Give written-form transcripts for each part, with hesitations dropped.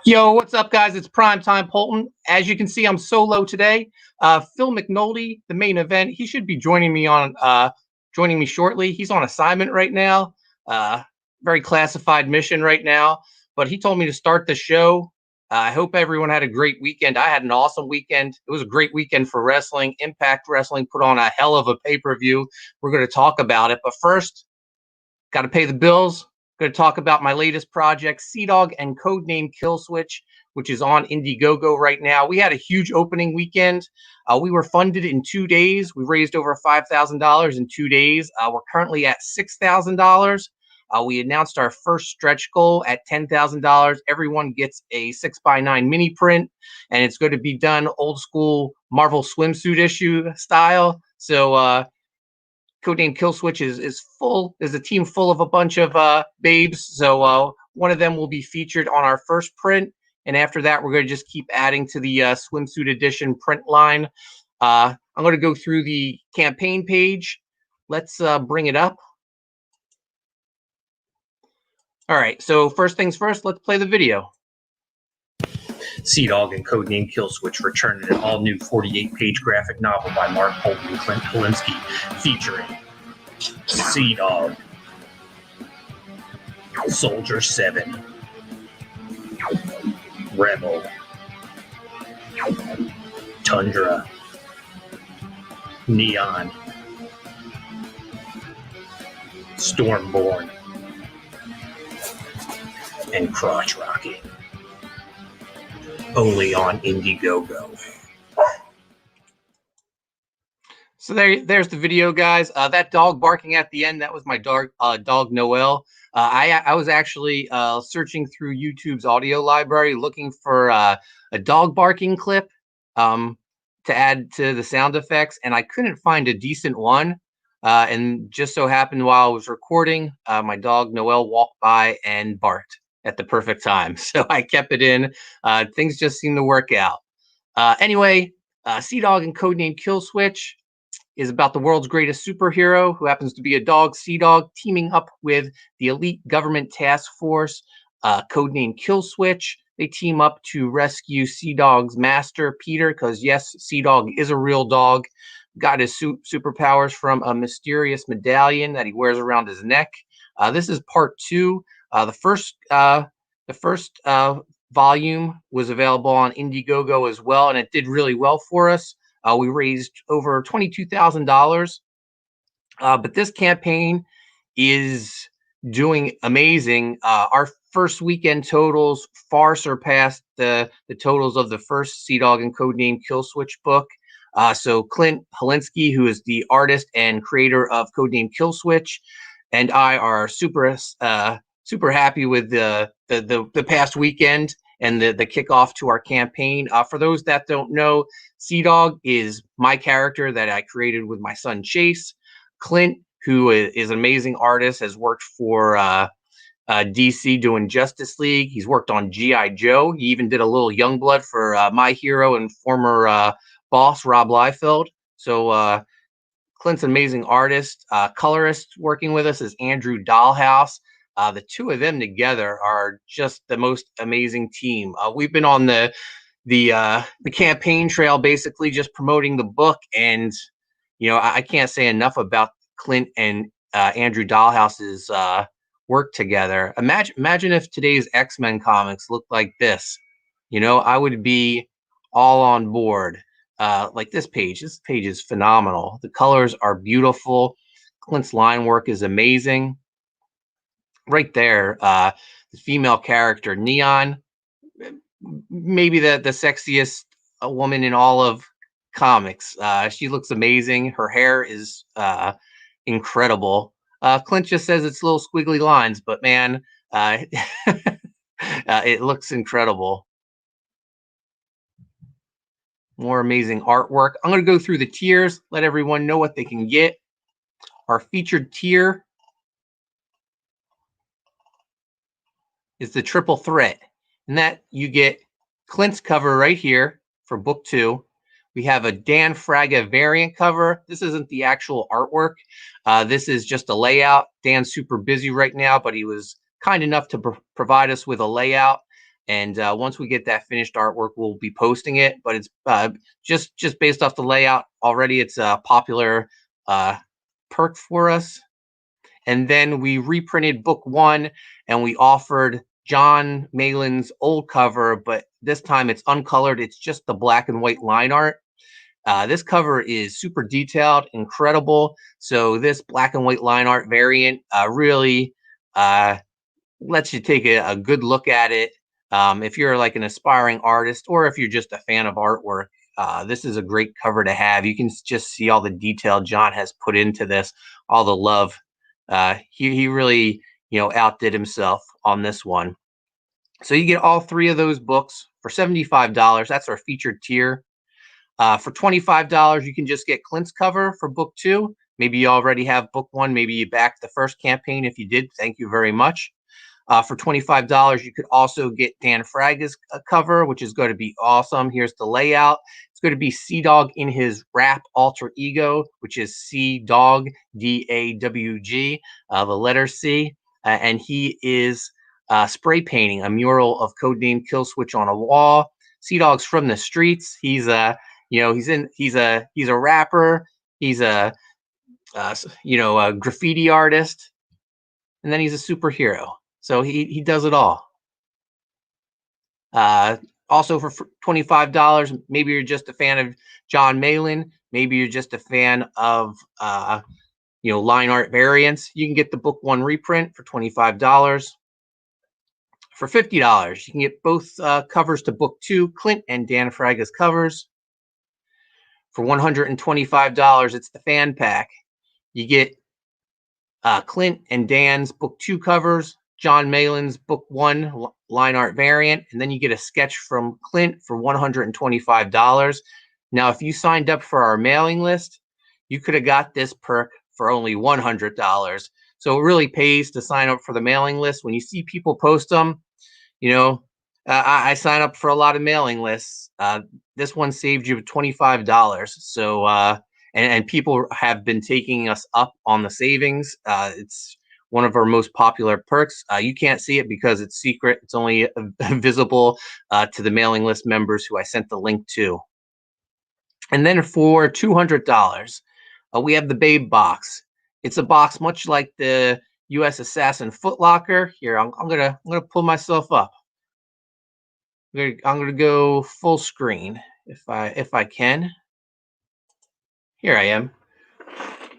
Yo, what's up, guys? It's Primetime Poulton. As you can see, I'm solo today. Phil McNulty, the main event, he should be joining me shortly. He's on assignment right now, very classified mission right now. But he told me to start the show. I hope everyone had a great weekend. I had an awesome weekend. It was a great weekend for wrestling. Impact Wrestling put on a hell of a pay-per-view. We're going to talk about it. But first, got to pay the bills. Going to talk about my latest project, Sea-Dog and Codename Killswitch, which is on Indiegogo right now. We had a huge opening weekend. We were funded in 2 days. We raised over $5,000 in 2 days. We're currently at $6,000. We announced our first stretch goal at $10,000. Everyone gets a 6x9 mini print, and it's going to be done old school Marvel swimsuit issue style. So, Codename Killswitch is a team full of a bunch of babes. So one of them will be featured on our first print, and after that, we're going to just keep adding to the swimsuit edition print line. I'm going to go through the campaign page. Let's bring it up. All right. So first things first, let's play the video. Sea-Dog and Codename Killswitch return in an all-new 48-page graphic novel by Mark Poulton and Clint Polinsky, featuring Sea-Dog, Soldier 7, Rebel, Tundra, Neon, Stormborn, and Crotch Rocket. Only on Indiegogo. So there's the video, guys. That dog barking at the end, that was my dog Noel. I was actually searching through YouTube's audio library looking for a dog barking clip to add to the sound effects, and I couldn't find a decent one. And just so happened while I was recording, my dog Noel walked by and barked at the perfect time. So I kept it in. Things just seem to work out. Anyway, Sea-Dog and Codename Killswitch is about the world's greatest superhero, who happens to be a dog, Sea-Dog, teaming up with the elite government task force, codename Killswitch. They team up to rescue Sea-Dog's master, Peter, because yes, Sea-Dog is a real dog. Got his superpowers from a mysterious medallion that he wears around his neck. This is part 2. The first volume was available on Indiegogo as well, and it did really well for us. We raised over $22,000. But this campaign is doing amazing. Our first weekend totals far surpassed the totals of the first Sea-Dog and Codename Killswitch book. So Clint Polinsky, who is the artist and creator of Codename Killswitch, and I are super happy with the past weekend and the kickoff to our campaign. For those that don't know, Sea-Dog is my character that I created with my son Chase. Clint, who is an amazing artist, has worked for DC doing Justice League. He's worked on G.I. Joe. He even did a little Youngblood for my hero and former boss, Rob Liefeld. So Clint's an amazing artist. Colorist working with us is Andrew Dahlhaus. The two of them together are just the most amazing team. We've been on the campaign trail, basically just promoting the book, and I can't say enough about Clint and Andrew Dahlhaus's work together. Imagine if today's X-Men comics looked like this. I would be all on board. Like this page is phenomenal. The colors are beautiful. Clint's line work is amazing. Right there, the female character Neon, maybe the sexiest woman in all of comics. She looks amazing. Her hair is incredible. Clint just says it's little squiggly lines, but man, it looks incredible. More amazing artwork. I'm going to go through the tiers, let everyone know what they can get. Our featured tier is the triple threat, and that you get Clint's cover right here for book 2. We have a Dan Fraga variant cover. This isn't the actual artwork. This is just a layout. Dan's super busy right now, but he was kind enough to provide us with a layout. And once we get that finished artwork, we'll be posting it. But it's just based off the layout already. It's a popular perk for us. And then we reprinted book 1, and we offered John Malin's old cover, but this time it's uncolored. It's just the black and white line art. This cover is super detailed, incredible. So this black and white line art variant really lets you take a good look at it. If you're like an aspiring artist, or if you're just a fan of artwork, this is a great cover to have. You can just see all the detail John has put into this, all the love. He really, outdid himself on this one. So you get all 3 of those books for $75. That's our featured tier. For $25, you can just get Clint's cover for book 2. Maybe you already have book 1. Maybe you backed the first campaign. If you did, thank you very much. For $25, you could also get Dan Fraga's cover, which is going to be awesome. Here's the layout. It's going to be Sea-Dog in his rap alter ego, which is Sea-Dog, D-A-W-G, the letter C. And he is spray painting a mural of Codename Killswitch on a wall. Sea-Dog's from the streets. He's a rapper. He's a graffiti artist, and then he's a superhero. So he does it all. Also for $25, maybe you're just a fan of John Malin. Maybe you're just a fan of line art variants. You can get the book 1 reprint for $25. For $50, you can get both covers to book 2, Clint and Dan Fraga's covers. For $125, it's the fan pack. You get Clint and Dan's book 2 covers, John Malin's book 1 line art variant, and then you get a sketch from Clint for $125. Now, if you signed up for our mailing list, you could have got this perk for only $100. So it really pays to sign up for the mailing list. When you see people post them, I sign up for a lot of mailing lists. This one saved you $25. So, and people have been taking us up on the savings. It's one of our most popular perks. You can't see it because it's secret. It's only visible to the mailing list members who I sent the link to. And then for $200, we have the Babe box. It's a box much like the U.S. Assassin Footlocker. Here, I'm gonna pull myself up. I'm gonna go full screen if I can. Here I am.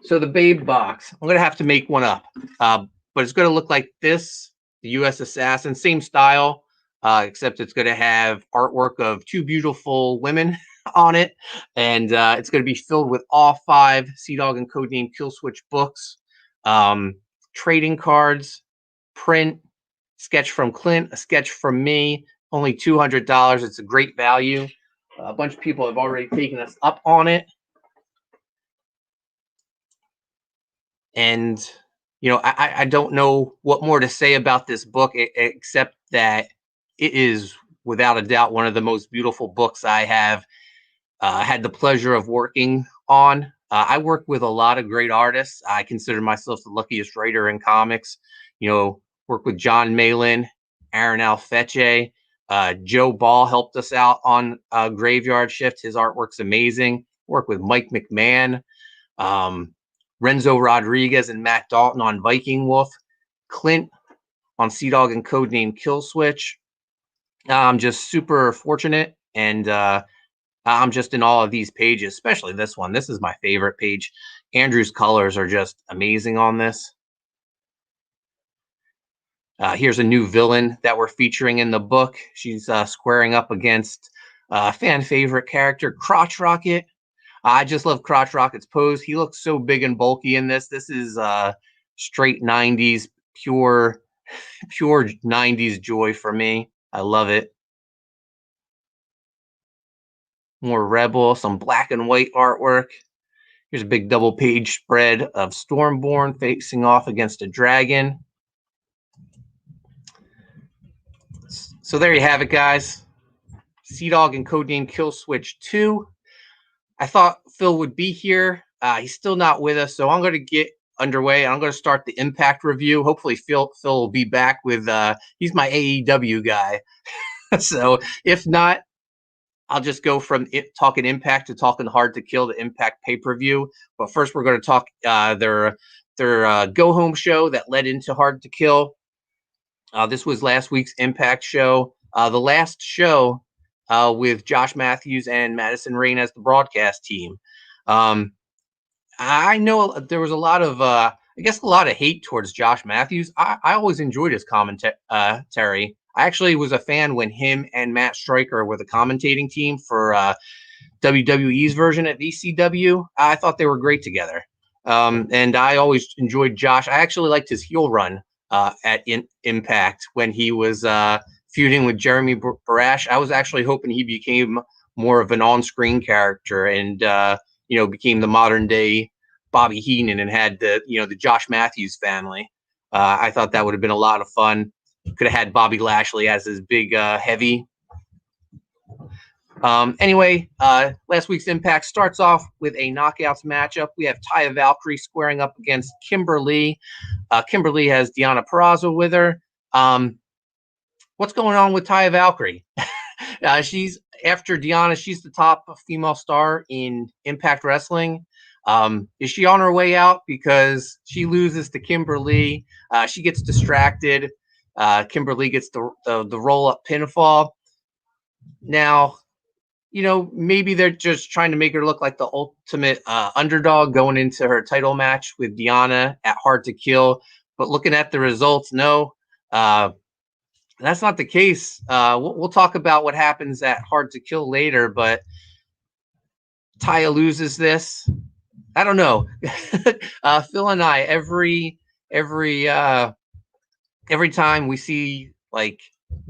So the Babe box, I'm gonna have to make one up, but it's gonna look like this. The U.S. Assassin, same style, except it's gonna have artwork of 2 beautiful women on it, and it's gonna be filled with all 5 Sea-Dog and Codename Killswitch books, trading cards, print, sketch from Clint, a sketch from me. Only $200. It's a great value. A bunch of people have already taken us up on it. And, I don't know what more to say about this book, except that it is without a doubt one of the most beautiful books I have had the pleasure of working on. I work with a lot of great artists. I consider myself the luckiest writer in comics. Work with John Malin, Aaron Alfeche. Joe Ball helped us out on Graveyard Shift. His artwork's amazing. Work with Mike McMahon, Renzo Rodriguez and Matt Dalton on Viking Wolf, Clint on Sea-Dog and Codename Killswitch. I'm just super fortunate, and I'm just in all of these pages, especially this one. This is my favorite page. Andrew's colors are just amazing on this. Here's a new villain that we're featuring in the book. She's squaring up against fan favorite character, Crotch Rocket. I just love Crotch Rocket's pose. He looks so big and bulky in this. This is straight 90s, pure 90s joy for me. I love it. More Rebel, some black and white artwork. Here's a big double page spread of Stormborn facing off against a dragon. So there you have it, guys. Sea-Dog and Codename Killswitch 2. I thought Phil would be here. He's still not with us, so I'm going to get underway. I'm going to start the Impact review. Hopefully Phil will be back with, he's my AEW guy. So if not, I'll just go from talking Impact to talking Hard to Kill to Impact pay-per-view. But first, we're going to talk their go-home show that led into Hard to Kill. This was last week's Impact show. The last show with Josh Matthews and Madison Rayne as the broadcast team. I know there was a lot of, I guess, a lot of hate towards Josh Matthews. I always enjoyed his commentary. I actually was a fan when him and Matt Stryker were the commentating team for WWE's version at VCW. I thought they were great together. And I always enjoyed Josh. I actually liked his heel run at Impact when he was feuding with Jeremy Barash. I was actually hoping he became more of an on-screen character and became the modern day Bobby Heenan and had the Josh Matthews family. I thought that would have been a lot of fun. Could have had Bobby Lashley as his big heavy. Anyway, last week's Impact starts off with a knockouts matchup. We have Taya Valkyrie squaring up against Kimberly. Kimberly has Deonna Perazzo with her. What's going on with Taya Valkyrie? She's after Deonna. She's the top female star in Impact Wrestling. Is she on her way out because she loses to Kimberly? She gets distracted. Kimberly gets the roll-up pinfall. Now, maybe they're just trying to make her look like the ultimate underdog going into her title match with Deonna at Hard to Kill. But looking at the results, no, that's not the case. We'll talk about what happens at Hard to Kill later, but Taya loses this. I don't know. Phil and I, every time we see like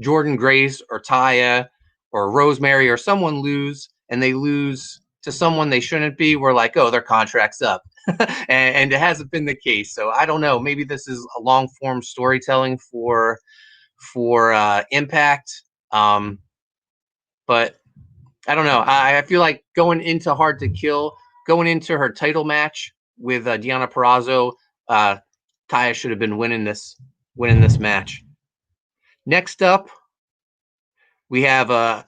Jordan Grace or Taya or Rosemary or someone lose, and they lose to someone they shouldn't be, we're like, oh, their contract's up. and it hasn't been the case. So I don't know. Maybe this is a long form storytelling for Impact. But I don't know. I feel like going into Hard to Kill, going into her title match with Deonna Perazzo, Taya should have been winning this match. Next up, we have a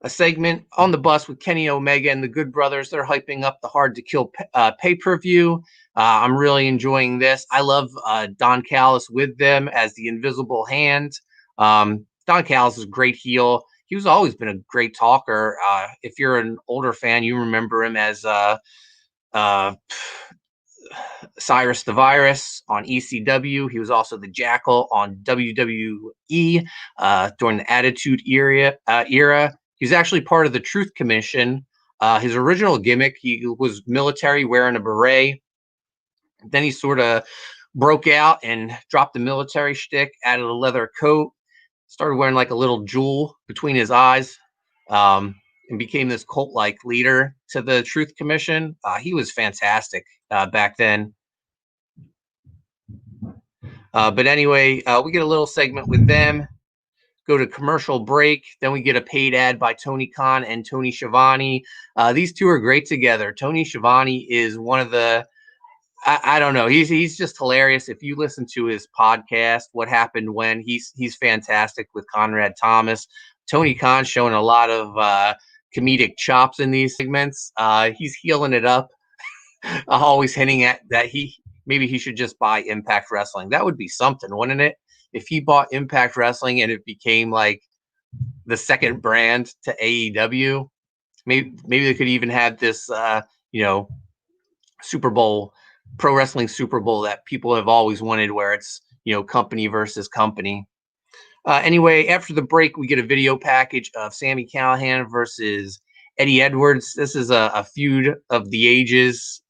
segment on the bus with Kenny Omega and the Good Brothers. They're hyping up the Hard to Kill pay-per-view. I'm really enjoying this. I love Don Callis with them as the Invisible Hand. Don Callis is a great heel. He's always been a great talker. If you're an older fan, you remember him as Cyrus the Virus on ECW. He was also the Jackal on WWE during the Attitude era. He was actually part of the Truth Commission. His original gimmick, he was military wearing a beret. Then he sort of broke out and dropped the military shtick, added a leather coat, started wearing like a little jewel between his eyes, and became this cult-like leader to the Truth Commission. He was fantastic back then. But anyway, we get a little segment with them, go to commercial break. Then we get a paid ad by Tony Khan and Tony Schiavone. These two are great together. Tony Schiavone is one of the, I don't know. He's just hilarious. If you listen to his podcast, What Happened When, he's fantastic with Conrad Thomas. Tony Khan showing a lot of comedic chops in these segments. He's healing it up, always hinting at that maybe he should just buy Impact Wrestling. That would be something, wouldn't it? If he bought Impact Wrestling and it became like the second brand to AEW, maybe they could even have this, Super Bowl, pro wrestling Super Bowl that people have always wanted, where it's, company versus company. Anyway, after the break, we get a video package of Sami Callihan versus Eddie Edwards. This is a feud of the ages.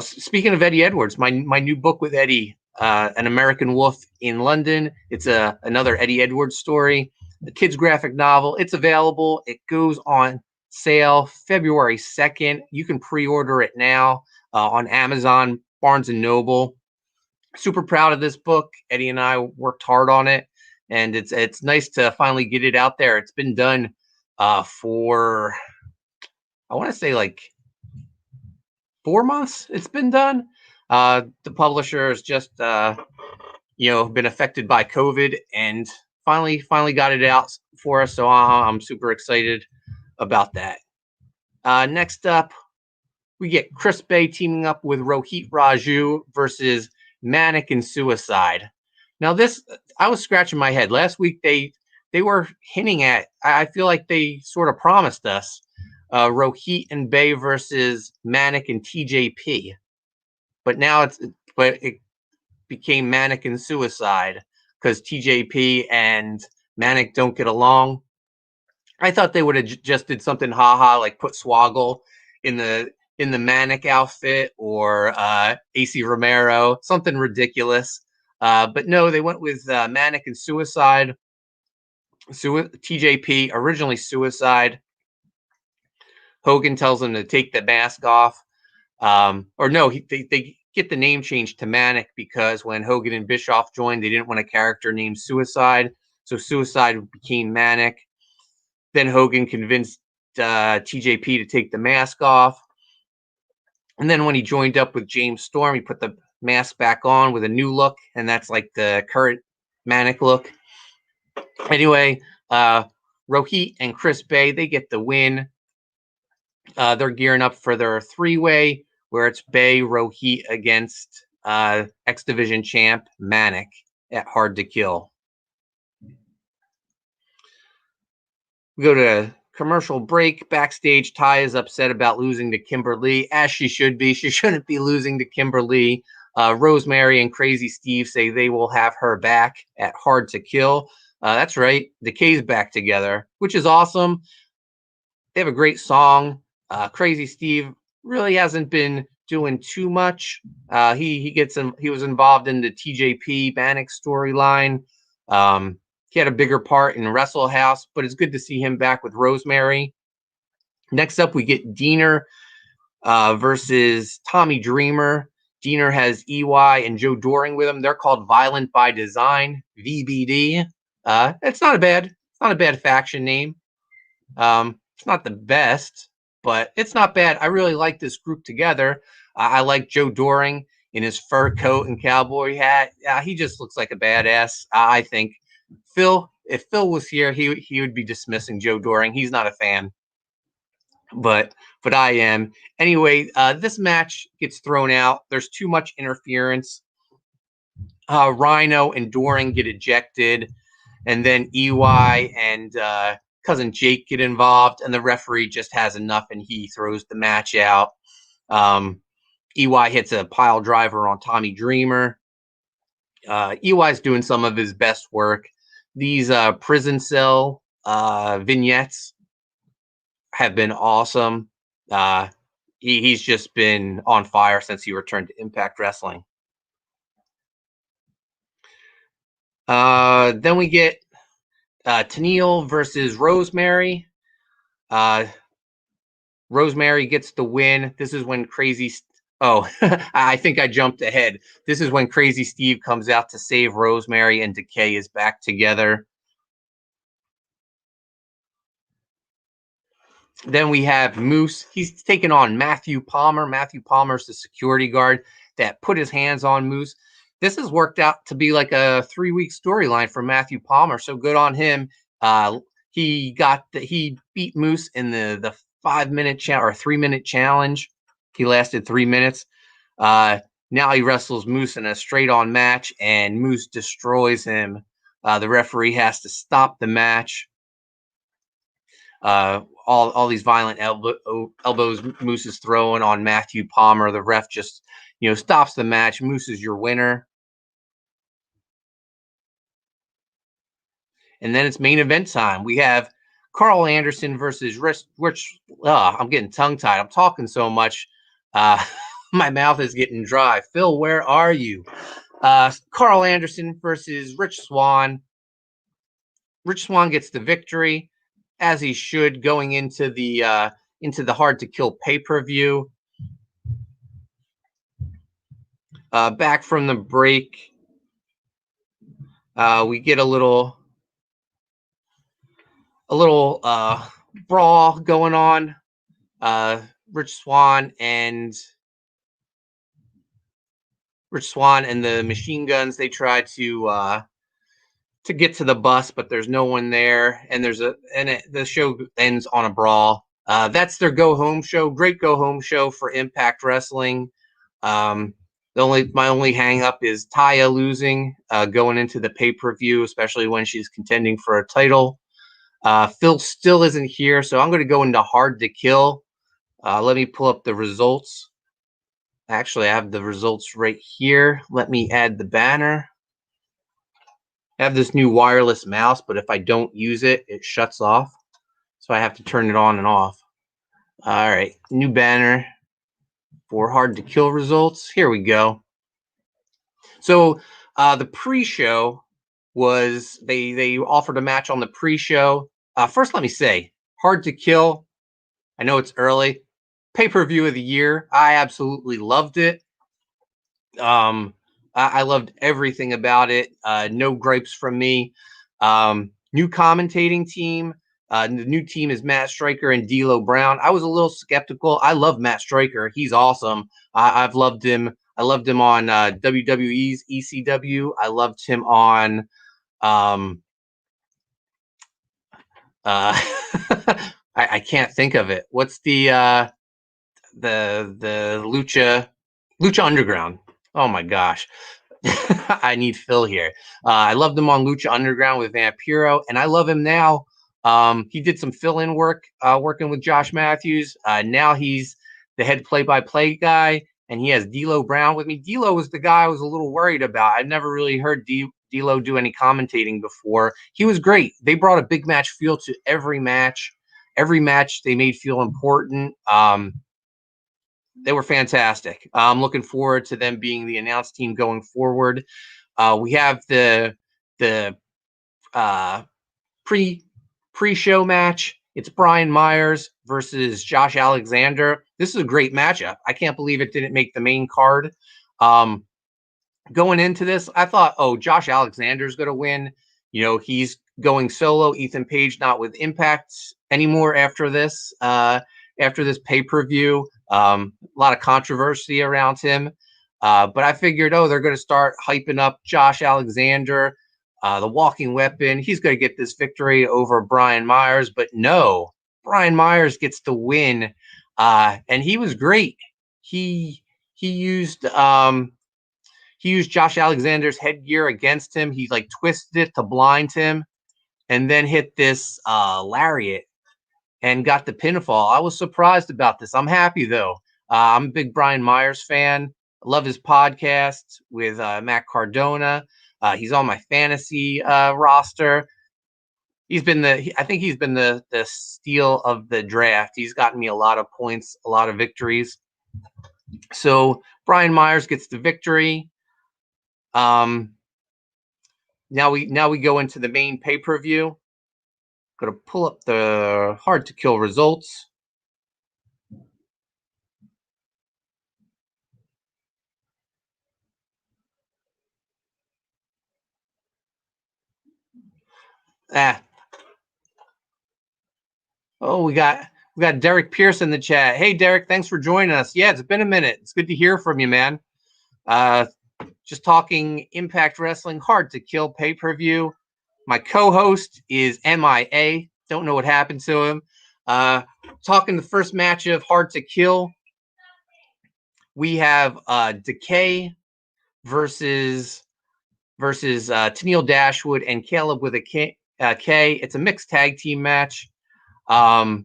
Speaking of Eddie Edwards, my new book with Eddie, An American Wolf in London. It's another Eddie Edwards story, the kids graphic novel. It's available. It goes on sale February 2nd. You can pre-order it now on Amazon, Barnes & Noble. Super proud of this book. Eddie and I worked hard on it, and it's nice to finally get it out there. It's been done for, I want to say, like 4 months it's been done. The publisher has just been affected by COVID and finally got it out for us. So I'm super excited about that. Next up, we get Chris Bay teaming up with Rohit Raju versus Manic and Suicide. Now this, I was scratching my head. Last week they were hinting at, I feel like they sort of promised us Rohit and Bay versus Manic and TJP. But now it became Manic and Suicide because TJP and Manic don't get along. I thought they would have just did something haha, like put Swoggle in the Manic outfit, or AC Romero, something ridiculous. But no, they went with Manic and Suicide. TJP, originally Suicide. Hogan tells him to take the mask off. Or no, they get the name changed to Manic because when Hogan and Bischoff joined, they didn't want a character named Suicide. So Suicide became Manic. Then Hogan convinced TJP to take the mask off. And then when he joined up with James Storm, he put the mask back on with a new look. And that's like the current Manic look. Anyway, Rohit and Chris Bay, they get the win. They're gearing up for their three-way, where it's Bay, Rohit against X Division champ Manic at Hard to Kill. We go to commercial break. Backstage, Taya is upset about losing to Kimberly, as she should be. She shouldn't be losing to Kimberly. Rosemary and Crazy Steve say they will have her back at Hard to Kill. That's right. The K's back together, which is awesome. They have a great song. Crazy Steve really hasn't been doing too much. He was involved in the TJP Manic storyline. He had a bigger part in Wrestle House, but it's good to see him back with Rosemary. Next up, we get Diener versus Tommy Dreamer. Diener has EY and Joe Doring with him. They're called Violent by Design, VBD. It's not a bad faction name. It's not the best, but it's not bad. I really like this group together. I like Joe Doring in his fur coat and cowboy hat. He just looks like a badass. I think if Phil was here, he would be dismissing Joe Doring. He's not a fan, but I am. Anyway, this match gets thrown out. There's too much interference. Rhino and Doring get ejected, and then EY and Cousin Jake get involved, and the referee just has enough, and he throws the match out. EY hits a pile driver on Tommy Dreamer. EY's doing some of his best work. These prison cell vignettes have been awesome. He's just been on fire since he returned to Impact Wrestling. Then we get Tennille versus Rosemary. Rosemary gets the win. This is when I think I jumped ahead. This is when Crazy Steve comes out to save Rosemary, and Decay is back together. Then we have Moose. He's taking on Matthew Palmer. Matthew Palmer's the security guard that put his hands on Moose. This has worked out to be like a 3-week storyline for Matthew Palmer, so good on him. He beat Moose in the 5-minute or 3-minute challenge. He lasted 3 minutes. Now he wrestles Moose in a straight-on match, and Moose destroys him. The referee has to stop the match. All these violent elbows Moose is throwing on Matthew Palmer. The ref just stops the match. Moose is your winner. And then it's main event time. We have Carl Anderson versus Rich. I'm getting tongue-tied. I'm talking so much. My mouth is getting dry. Phil, where are you? Carl Anderson versus Rich Swann. Rich Swann gets the victory, as he should, going into the Hard to Kill pay-per-view. Back from the break, we get a little brawl going on. Rich Swann and the Machine Guns, they try to to get to the bus, but there's no one there, and the show ends on a brawl. That's their go home show. Great go home show for Impact Wrestling. My only hang up is Taya losing going into the pay-per-view, especially when she's contending for a title. Phil still isn't here, so I'm going to go into Hard to Kill. Let me pull up the results. Actually, I have the results right here. Let me add the banner. I have this new wireless mouse, but if I don't use it, it shuts off. So I have to turn it on and off. All right, new banner for Hard to Kill results. Here we go. So the pre-show was they offered a match on the pre-show. First, let me say, Hard to Kill. I know it's early. Pay-per-view of the year. I absolutely loved it. I loved everything about it. No gripes from me. New commentating team. The new team is Matt Striker and D'Lo Brown. I was a little skeptical. I love Matt Striker. He's awesome. I've loved him. I loved him on WWE's ECW. I loved him on I can't think of it. What's the Lucha Underground? Oh my gosh. I need Phil here. I loved him on Lucha Underground with Vampiro, and I love him now. He did some fill-in work working with Josh Matthews. Now he's the head play-by-play guy, and he has D'Lo Brown with me. D'Lo was the guy I was a little worried about. I've never really heard D'Lo do any commentating before. He was great. They brought a big match feel to every match. Every match they made feel important. They were fantastic. I'm looking forward to them being the announced team going forward. We have the pre-show match. It's Brian Myers versus Josh Alexander. This is a great matchup. I can't believe it didn't make the main card. Going into this, I thought, oh, Josh Alexander's going to win. You know, he's going solo. Ethan Page not with Impact anymore after this pay-per-view. A lot of controversy around him. But I figured, oh, they're going to start hyping up Josh Alexander, the walking weapon. He's going to get this victory over Brian Myers. But no, Brian Myers gets the win. And he was great. He used Josh Alexander's headgear against him. He like twisted it to blind him and then hit this lariat and got the pinfall. I was surprised about this. I'm happy, though. I'm a big Brian Myers fan. I love his podcast with Matt Cardona. He's on my fantasy roster. I think he's been the steal of the draft. He's gotten me a lot of points, a lot of victories. So Brian Myers gets the victory. Now we go into the main pay-per-view. Going to pull up the Hard to Kill results. Oh, we got Derek Pierce in the chat. Hey, Derek, thanks for joining us. Yeah, it's been a minute. It's good to hear from you, man. Just talking Impact Wrestling Hard to Kill pay-per-view. My co-host is MIA. Don't know what happened to him. Talking the first match of Hard to Kill. We have Decay versus Tennille Dashwood and Caleb with a K. It's a mixed tag team match. I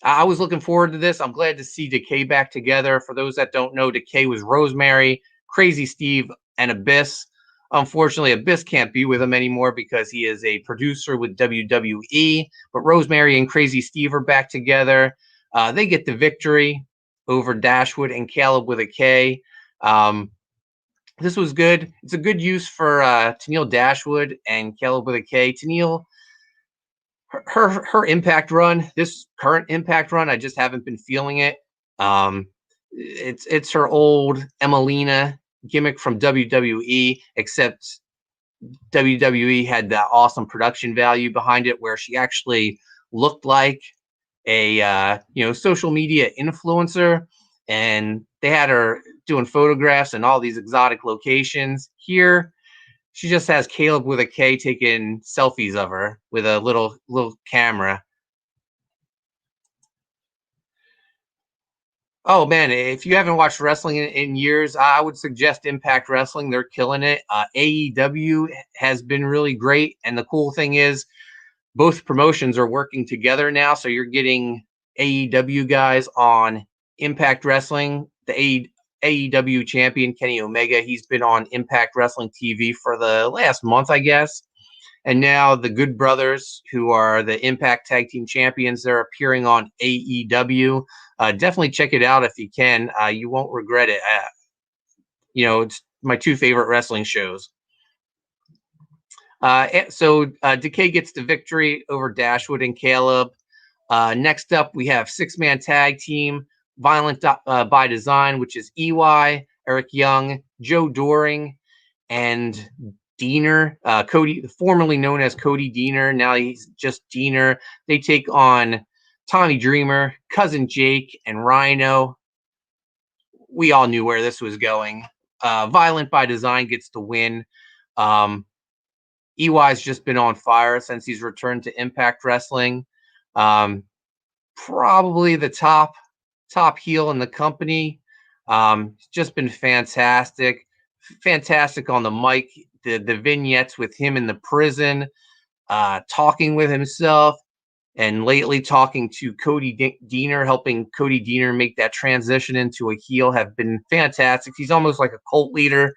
was looking forward to this. I'm glad to see Decay back together. For those that don't know, Decay was Rosemary, Crazy Steve, and Abyss. Unfortunately, Abyss can't be with him anymore because he is a producer with WWE. But Rosemary and Crazy Steve are back together. They get the victory over Dashwood and Caleb with a K. This was good. It's a good use for Tennille Dashwood and Caleb with a K. Tennille, her Impact run, this current Impact run, I just haven't been feeling it. It's her old Emelina gimmick from WWE, except WWE had that awesome production value behind it where she actually looked like a social media influencer, and they had her doing photographs in all these exotic locations. Here She just has Caleb with a K taking selfies of her with a little camera. Oh man, if you haven't watched wrestling in years, I would suggest Impact Wrestling. They're killing it. AEW has been really great, and the cool thing is both promotions are working together now. So you're getting AEW guys on Impact Wrestling. The AEW champion Kenny Omega, he's been on Impact Wrestling TV for the last month, I guess. And now the Good Brothers, who are the Impact Tag Team Champions, they're appearing on AEW. Definitely check it out if you can. You won't regret it. It's my two favorite wrestling shows. So Decay gets the victory over Dashwood and Caleb. Next up, we have six-man tag team, Violent by Design, which is EY, Eric Young, Joe Doring, and Diener, Cody, formerly known as Cody Diener. Now he's just Diener. They take on Tommy Dreamer, Cousin Jake, and Rhino. We all knew where this was going. Violent by Design gets the win. EY's just been on fire since he's returned to Impact Wrestling. Probably the top heel in the company. Just been fantastic on the mic. The vignettes with him in the prison, talking with himself, and lately talking to Cody Diener, helping Cody Diener make that transition into a heel, have been fantastic. He's almost like a cult leader,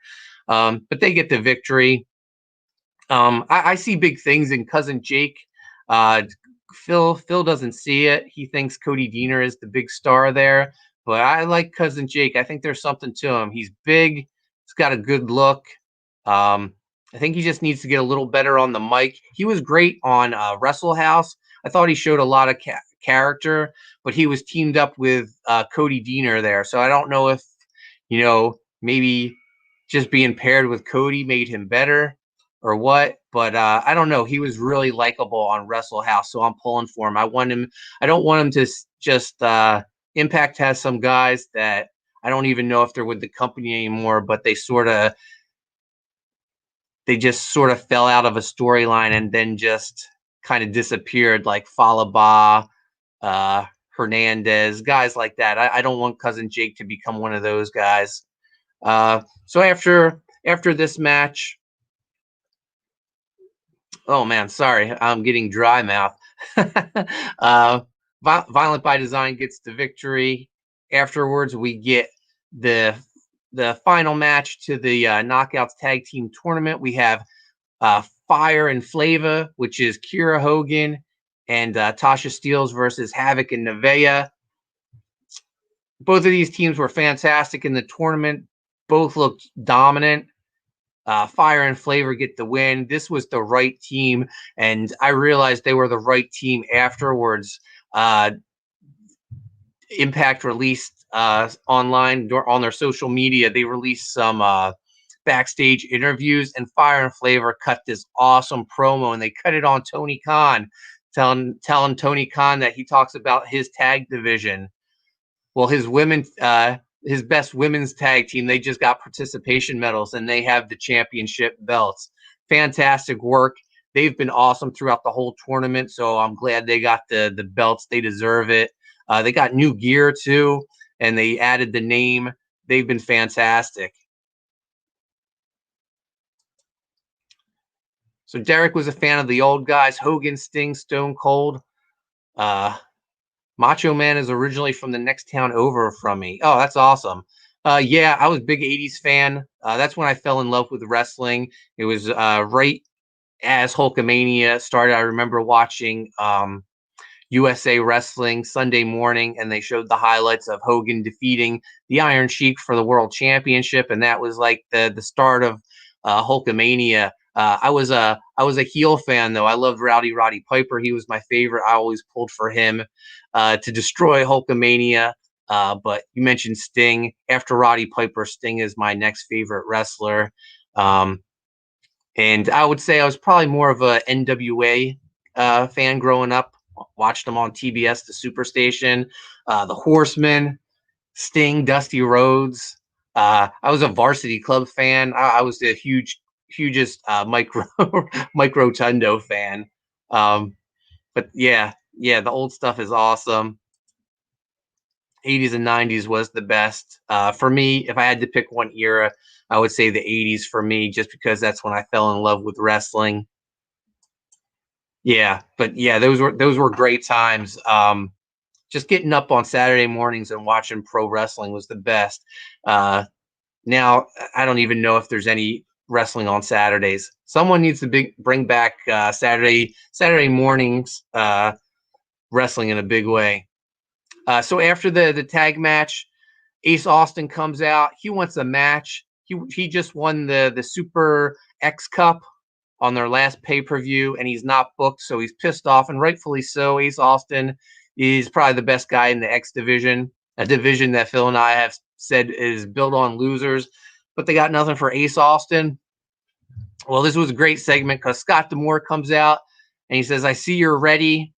but they get the victory. I see big things in Cousin Jake. Phil doesn't see it. He thinks Cody Diener is the big star there, but I like Cousin Jake. I think there's something to him. He's big. He's got a good look. I think he just needs to get a little better on the mic. He was great on Wrestle House. I thought he showed a lot of character, but he was teamed up with Cody Diener there. So I don't know if, maybe just being paired with Cody made him better or what, but I don't know. He was really likable on Wrestle House, so I'm pulling for him. I don't want him to just Impact has some guys that I don't even know if they're with the company anymore, but they just sort of fell out of a storyline and then just kind of disappeared, like Falaba, Hernandez, guys like that. I don't want Cousin Jake to become one of those guys. So after this match, oh man, sorry, I'm getting dry mouth. Violent by Design gets the victory. Afterwards, we get the final match to the Knockouts Tag Team Tournament. We have Fire and Flava, which is Kira Hogan and Tasha Steelz versus Havoc and Nevaeh. Both of these teams were fantastic in the tournament. Both looked dominant. Fire and Flava get the win. This was the right team, and I realized they were the right team afterwards. Impact released online on their social media. They released some backstage interviews, and Fire and Flava cut this awesome promo, and they cut it on Tony Khan, telling Tony Khan that he talks about his tag division. Well, his best women's tag team, they just got participation medals, and they have the championship belts. Fantastic work. They've been awesome throughout the whole tournament, so I'm glad they got the belts. They deserve it. They got new gear too, and they added the name. They've been fantastic. So Derek was a fan of the old guys, Hogan, Sting, Stone Cold. Macho Man is originally from the next town over from me. Oh, that's awesome. Yeah, I was a big 80s fan. That's when I fell in love with wrestling. It was right as Hulkamania started. I remember watching USA Wrestling Sunday morning, and they showed the highlights of Hogan defeating the Iron Sheik for the World Championship, and that was like the start of Hulkamania. I was a heel fan though. I loved Roddy Piper. He was my favorite. I always pulled for him to destroy Hulkamania. But you mentioned Sting. After Roddy Piper, Sting is my next favorite wrestler. And I would say I was probably more of a NWA fan growing up. Watched them on TBS, the Superstation, the Horsemen, Sting, Dusty Rhodes. I was a Varsity Club fan. I was a huge hugest Mike Rotundo fan. But yeah, the old stuff is awesome. 80s and 90s was the best. For me, if I had to pick one era, I would say the 80s for me, just because that's when I fell in love with wrestling. Yeah, but yeah, those were great times. Just getting up on Saturday mornings and watching pro wrestling was the best. Now I don't even know if there's any wrestling on Saturdays. Someone needs to bring back Saturday mornings wrestling in a big way. So after the tag match, Ace Austin comes out. He wants a match. He just won the Super X Cup on their last pay-per-view, and he's not booked, so he's pissed off, and rightfully so. Ace Austin is probably the best guy in the X division, a division that Phil and I have said is built on losers, but they got nothing for Ace Austin. Well, this was a great segment because Scott D'Amore comes out, and he says, I see you're ready.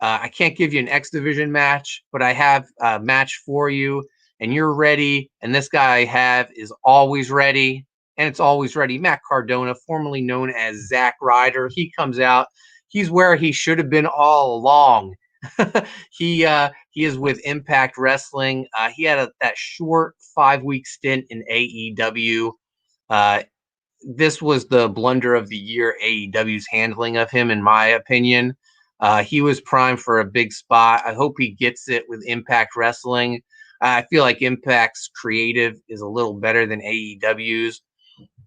I can't give you an X division match, but I have a match for you, and you're ready, and this guy I have is always ready. And it's always ready. Matt Cardona, formerly known as Zack Ryder, he comes out. He's where he should have been all along. He is with Impact Wrestling. He had that short 5-week stint in AEW. This was the blunder of the year, AEW's handling of him, in my opinion. He was primed for a big spot. I hope he gets it with Impact Wrestling. I feel like Impact's creative is a little better than AEW's.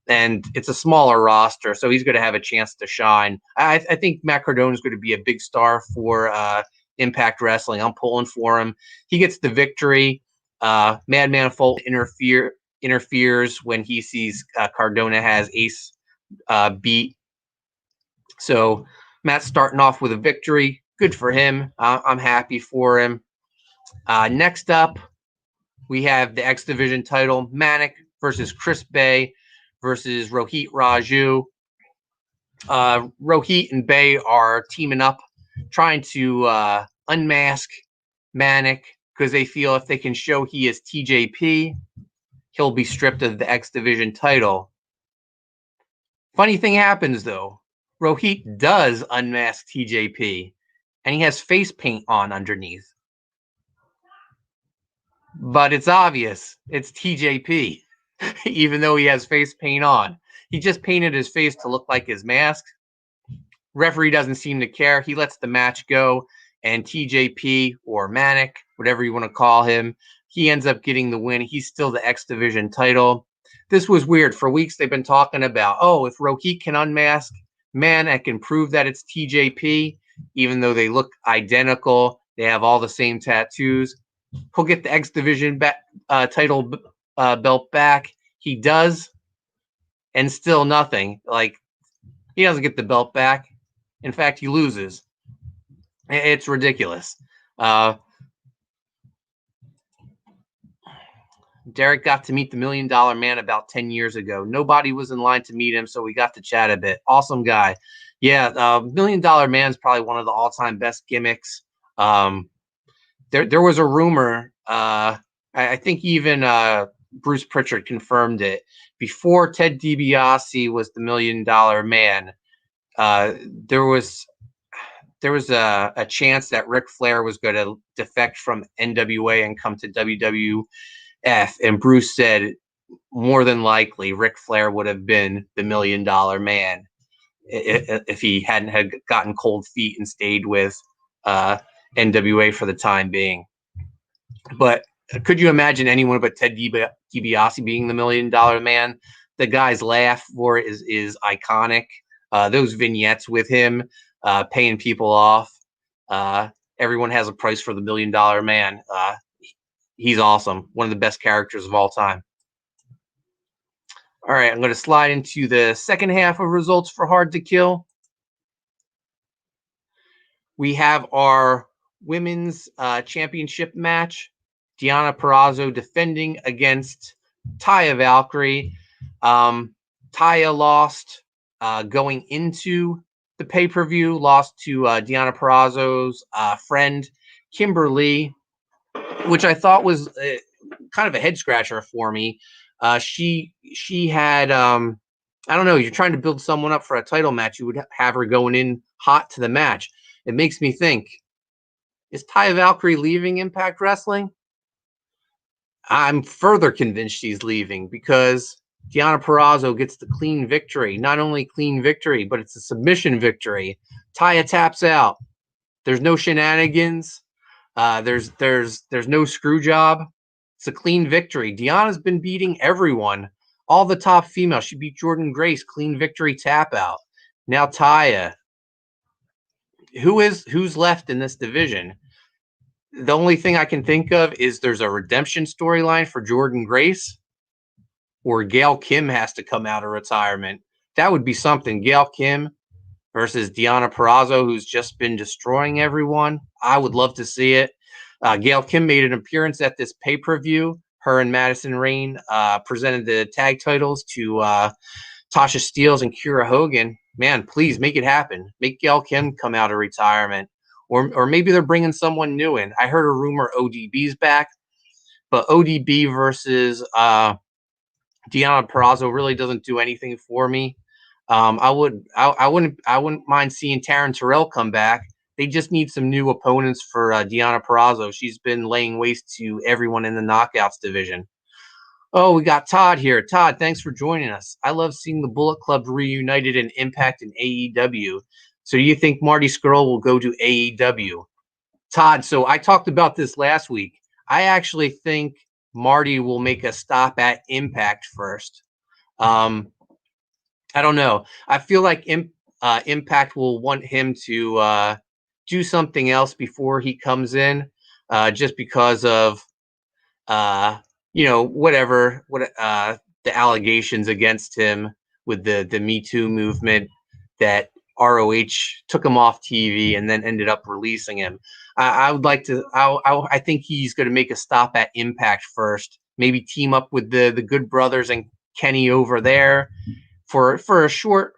And it's a smaller roster, so he's going to have a chance to shine. I think Matt Cardona is going to be a big star for Impact Wrestling. I'm pulling for him. He gets the victory. Madman Fulton interferes when he sees Cardona has Ace beat. So Matt's starting off with a victory. Good for him. I'm happy for him. Next up, we have the X Division title, Manic versus Chris Bay versus Rohit Raju. Rohit and Bay are teaming up, trying to unmask Manic because they feel if they can show he is TJP, he'll be stripped of the X Division title. Funny thing happens, though. Rohit does unmask TJP, and he has face paint on underneath. But it's obvious it's TJP. Even though he has face paint on. He just painted his face to look like his mask. Referee doesn't seem to care. He lets the match go, and TJP, or Manic, whatever you want to call him, he ends up getting the win. He's still the X Division title. This was weird. For weeks, they've been talking about, if Rohit can unmask Manic and prove that it's TJP, even though they look identical, they have all the same tattoos, he'll get the X Division title belt back. He does, and still nothing. Like, he doesn't get the belt back. In fact, he loses. It's ridiculous. Derek got to meet the $1 Million Man about 10 years ago. Nobody was in line to meet him, so we got to chat a bit. Awesome guy. Yeah, $1 Million Man is probably one of the all-time best gimmicks. There was a rumor. I think even Bruce Pritchard confirmed it. Before Ted DiBiase was the $1 Million Man, there was a chance that Ric Flair was going to defect from NWA and come to WWF, and Bruce said more than likely Ric Flair would have been the $1 Million Man if he hadn't had gotten cold feet and stayed with NWA for the time being. But could you imagine anyone but Ted DiBiase being the $1 Million Man? The guy's laugh for it is iconic. Those vignettes with him paying people off. Everyone has a price for the $1 Million Man. He's awesome. One of the best characters of all time. All right, I'm going to slide into the second half of results for Hard to Kill. We have our women's championship match. Deonna Perazzo defending against Taya Valkyrie. Taya lost going into the pay-per-view, lost to Deonna Perazzo's friend, Kimberly, which I thought was kind of a head-scratcher for me. She had I don't know. You're trying to build someone up for a title match. You would have her going in hot to the match. It makes me think, is Taya Valkyrie leaving Impact Wrestling? I'm further convinced she's leaving because Deonna Purrazzo gets the clean victory. Not only clean victory, but it's a submission victory. Taya taps out. There's no shenanigans. There's no screw job. It's a clean victory. Deonna's been beating everyone, all the top females. She beat Jordan Grace, clean victory tap out. Now Taya. Who's left in this division? The only thing I can think of is there's a redemption storyline for Jordan Grace, or Gail Kim has to come out of retirement. That would be something. Gail Kim versus Deonna Purrazzo, who's just been destroying everyone. I would love to see it. Gail Kim made an appearance at this pay-per-view. Her and Madison Rayne presented the tag titles to Tasha Steelz and Kiera Hogan. Man, please make it happen. Make Gail Kim come out of retirement. Or maybe they're bringing someone new in. I heard a rumor ODB's back, but ODB versus Deonna Purrazzo really doesn't do anything for me. I wouldn't mind seeing Taryn Terrell come back. They just need some new opponents for Deonna Purrazzo. She's been laying waste to everyone in the Knockouts division. Oh, we got Todd here. Todd, thanks for joining us. I love seeing the Bullet Club reunited in Impact and AEW. So do you think Marty Scurll will go to AEW? Todd, so I talked about this last week. I actually think Marty will make a stop at Impact first. I don't know. I feel like Impact will want him to do something else before he comes in, just because of whatever the allegations against him with the Me Too movement, that ROH took him off TV and then ended up releasing him. I would like to. I think he's going to make a stop at Impact first. Maybe team up with the Good Brothers and Kenny over there for a short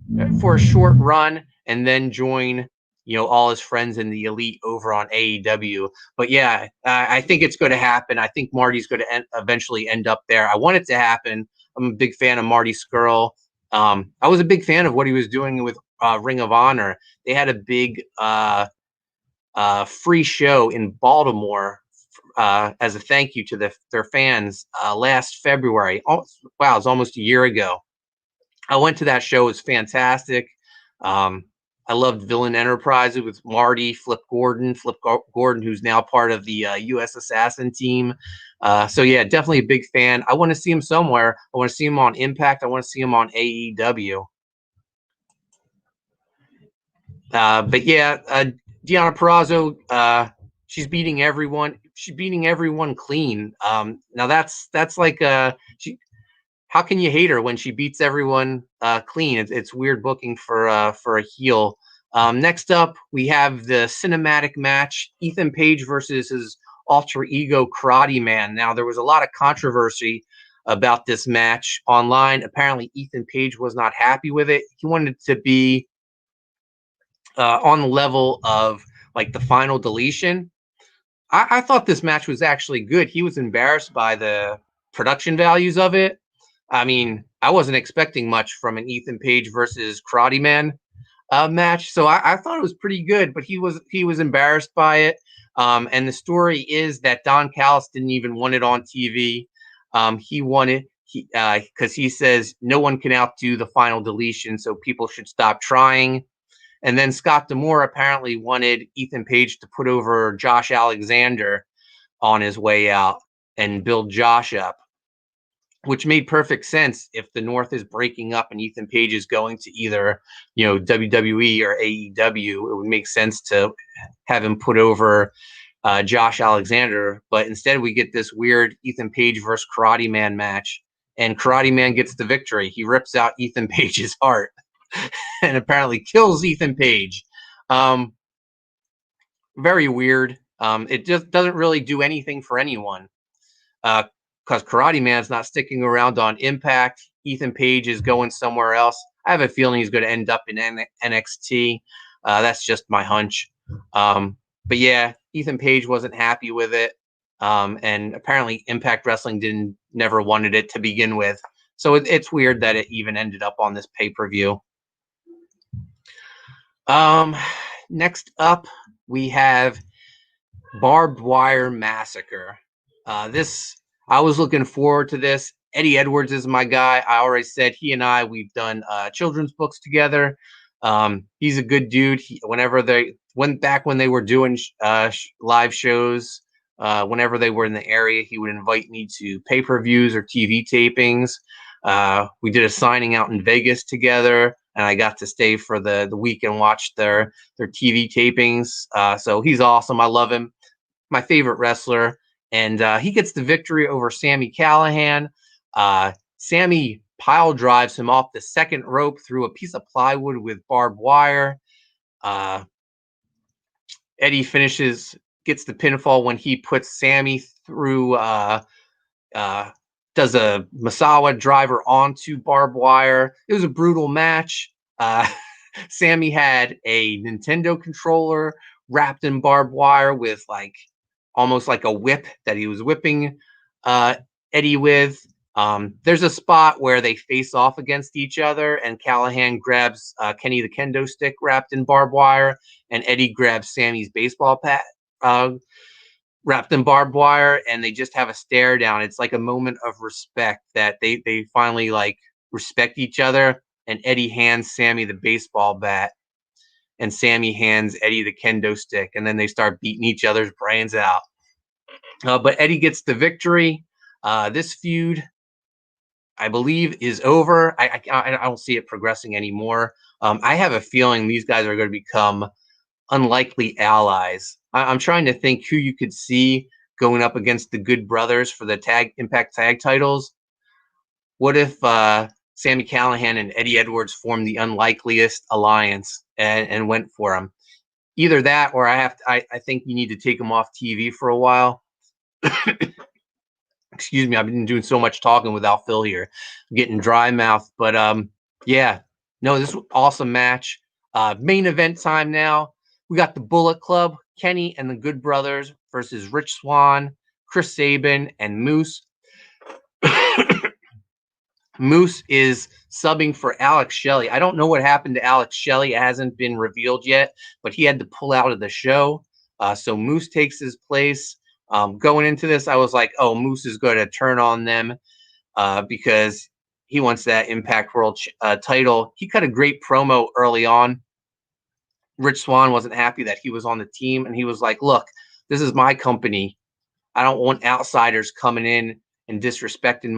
run, and then join all his friends in the Elite over on AEW. But yeah, I think it's going to happen. I think Marty's going to eventually end up there. I want it to happen. I'm a big fan of Marty Scurll. I was a big fan of what he was doing with Ring of Honor. They had a big free show in Baltimore as a thank you to their fans last February. Oh, wow, it's almost a year ago. I went to that show. It was fantastic. I loved Villain Enterprises with Marty, Flip Gordon, who's now part of the U.S. Assassin team. So yeah, definitely a big fan. I want to see him somewhere. I want to see him on Impact. I want to see him on AEW. But yeah, Deonna Purrazzo, she's beating everyone. She's beating everyone clean. Now that's like how can you hate her when she beats everyone clean? It's weird booking for a heel. Next up, we have the cinematic match: Ethan Page versus his alter ego Karate Man. Now, there was a lot of controversy about this match online. Apparently, Ethan Page was not happy with it. He wanted it to be on the level of like the Final Deletion. I thought this match was actually good. He was embarrassed by the production values of it. I mean, I wasn't expecting much from an Ethan Page versus Karate Man match, so I thought it was pretty good. But he was embarrassed by it. And the story is that Don Callis didn't even want it on TV. He wanted because he says no one can outdo the Final Deletion, so people should stop trying. And then Scott D'Amore apparently wanted Ethan Page to put over Josh Alexander on his way out and build Josh up, which made perfect sense. If the North is breaking up and Ethan Page is going to either, WWE or AEW, it would make sense to have him put over Josh Alexander. But instead we get this weird Ethan Page versus Karate Man match, and Karate Man gets the victory. He rips out Ethan Page's heart and apparently kills Ethan Page. Very weird. It just doesn't really do anything for anyone. Because Karate Man's not sticking around on Impact. Ethan Page is going somewhere else. I have a feeling he's going to end up in NXT. That's just my hunch. But yeah, Ethan Page wasn't happy with it. And apparently Impact Wrestling never wanted it to begin with. So it's weird that it even ended up on this pay-per-view. Next up, we have Barbed Wire Massacre. I was looking forward to this. Eddie Edwards is my guy. I already said we've done children's books together. He's a good dude. Whenever they went back when they were doing live shows, whenever they were in the area, he would invite me to pay-per-views or TV tapings. We did a signing out in Vegas together, and I got to stay for the week and watch their TV tapings. So he's awesome. I love him. My favorite wrestler. And he gets the victory over Sami Callihan. Sami pile drives him off the second rope through a piece of plywood with barbed wire. Eddie gets the pinfall when he puts Sami through, does a Masawa driver onto barbed wire. It was a brutal match. Sami had a Nintendo controller wrapped in barbed wire with almost like a whip that he was whipping Eddie with. There's a spot where they face off against each other, and Callahan grabs Kenny the kendo stick wrapped in barbed wire, and Eddie grabs Sami's baseball bat wrapped in barbed wire, and they just have a stare down. It's like a moment of respect that they finally respect each other, and Eddie hands Sami the baseball bat, and Sami hands Eddie the kendo stick, and then they start beating each other's brains out. But Eddie gets the victory. This feud, I believe, is over. I don't see it progressing anymore. I have a feeling these guys are going to become unlikely allies. I'm trying to think who you could see going up against the Good Brothers for the Impact tag titles. What if Sami Callihan and Eddie Edwards formed the unlikeliest alliance and went for him? Either that, or I think you need to take them off TV for a while. Excuse me, I've been doing so much talking without Phil here. I'm getting dry mouth. But yeah, no, this was an awesome match. Main event time now. We got the Bullet Club, Kenny and the Good Brothers versus Rich Swann, Chris Sabin, and Moose. Moose is subbing for Alex Shelley. I don't know what happened to Alex Shelley. It hasn't been revealed yet, but he had to pull out of the show. So Moose takes his place. Going into this, I was like, oh, Moose is going to turn on them because he wants that Impact World title. He cut a great promo early on. Rich Swann wasn't happy that he was on the team, and he was like, look, this is my company. I don't want outsiders coming in and disrespecting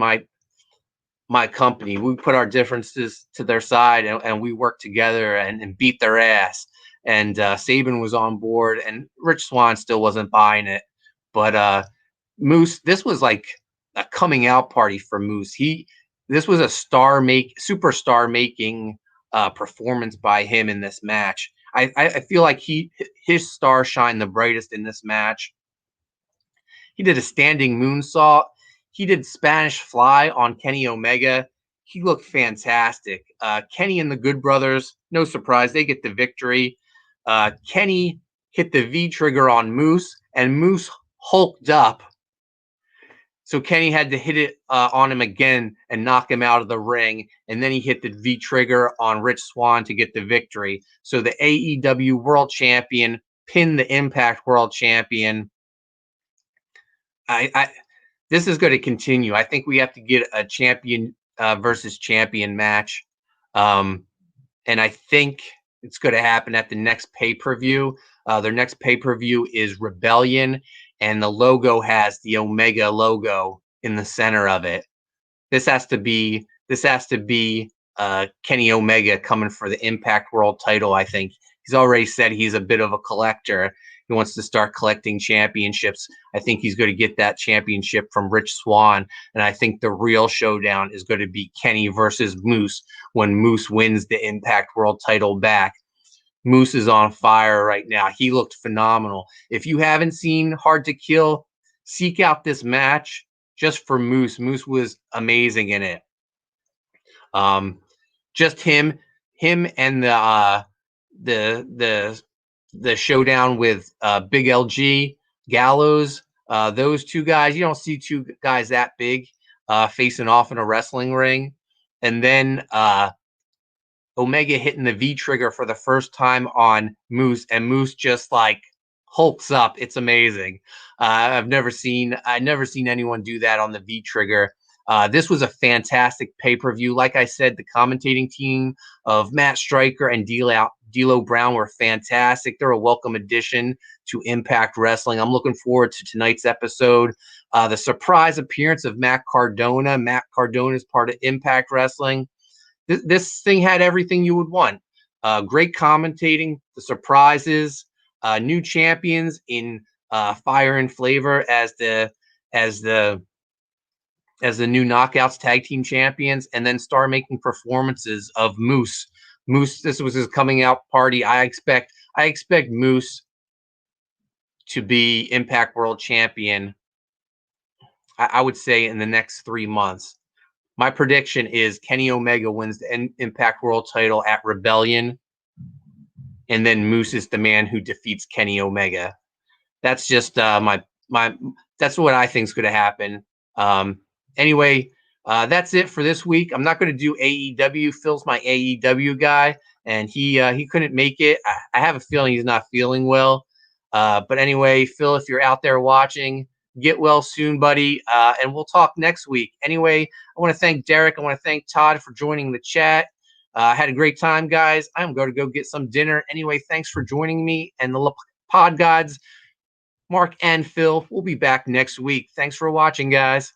my company. We put our differences to their side, and we work together and beat their ass. And Sabin was on board, and Rich Swann still wasn't buying it. But Moose, this was like a coming out party for Moose. This was a superstar making performance by him in this match. I feel like his star shined the brightest in this match. He did a standing moonsault. He did Spanish Fly on Kenny Omega. He looked fantastic. Kenny and the Good Brothers, no surprise, they get the victory. Kenny hit the V trigger on Moose, and Moose hulked up. So Kenny had to hit it on him again and knock him out of the ring. And then he hit the V trigger on Rich Swann to get the victory. So the AEW World Champion pinned the Impact World Champion. This is going to continue. I think we have to get a champion versus champion match. And I think it's going to happen at the next pay-per-view. Their next pay-per-view is Rebellion, and the logo has the Omega logo in the center of it. This has to be Kenny Omega coming for the Impact World title. I think he's already said he's a bit of a collector. He wants to start collecting championships. I think he's going to get that championship from Rich Swann. And I think the real showdown is going to be Kenny versus Moose when Moose wins the Impact World title back. Moose is on fire right now. He looked phenomenal. If you haven't seen Hard to Kill, seek out this match just for Moose. Moose was amazing in it. Just him and the showdown with Big LG, Gallows. Those two guys, you don't see two guys that big. facing off in a wrestling ring. And then Omega hitting the V trigger for the first time on Moose, and Moose just like hulks up. It's amazing. I've never seen anyone do that on the V trigger. This was a fantastic pay-per-view. Like I said, the commentating team of Matt Stryker and D'Lo Brown were fantastic. They're a welcome addition to Impact Wrestling. I'm looking forward to tonight's episode. The surprise appearance of Matt Cardona. Matt Cardona is part of Impact Wrestling. This thing had everything you would want. Great commentating, the surprises, new champions in Fire and Flavor as the new Knockouts tag team champions, and then star-making performances of Moose. Moose, this was his coming out party. I expect Moose to be Impact World Champion. I would say in the next 3 months. My prediction is Kenny Omega wins the Impact World title at Rebellion, and then Moose is the man who defeats Kenny Omega. That's just that's what I think is going to happen. Anyway, that's it for this week. I'm not going to do AEW. Phil's my AEW guy, and he couldn't make it. I have a feeling he's not feeling well. But anyway, Phil, if you're out there watching, get well soon, buddy, and we'll talk next week. Anyway, I want to thank Derek. I want to thank Todd for joining the chat. I had a great time, guys. I'm going to go get some dinner. Anyway, thanks for joining me. And the Pod Gods, Mark and Phil, we'll be back next week. Thanks for watching, guys.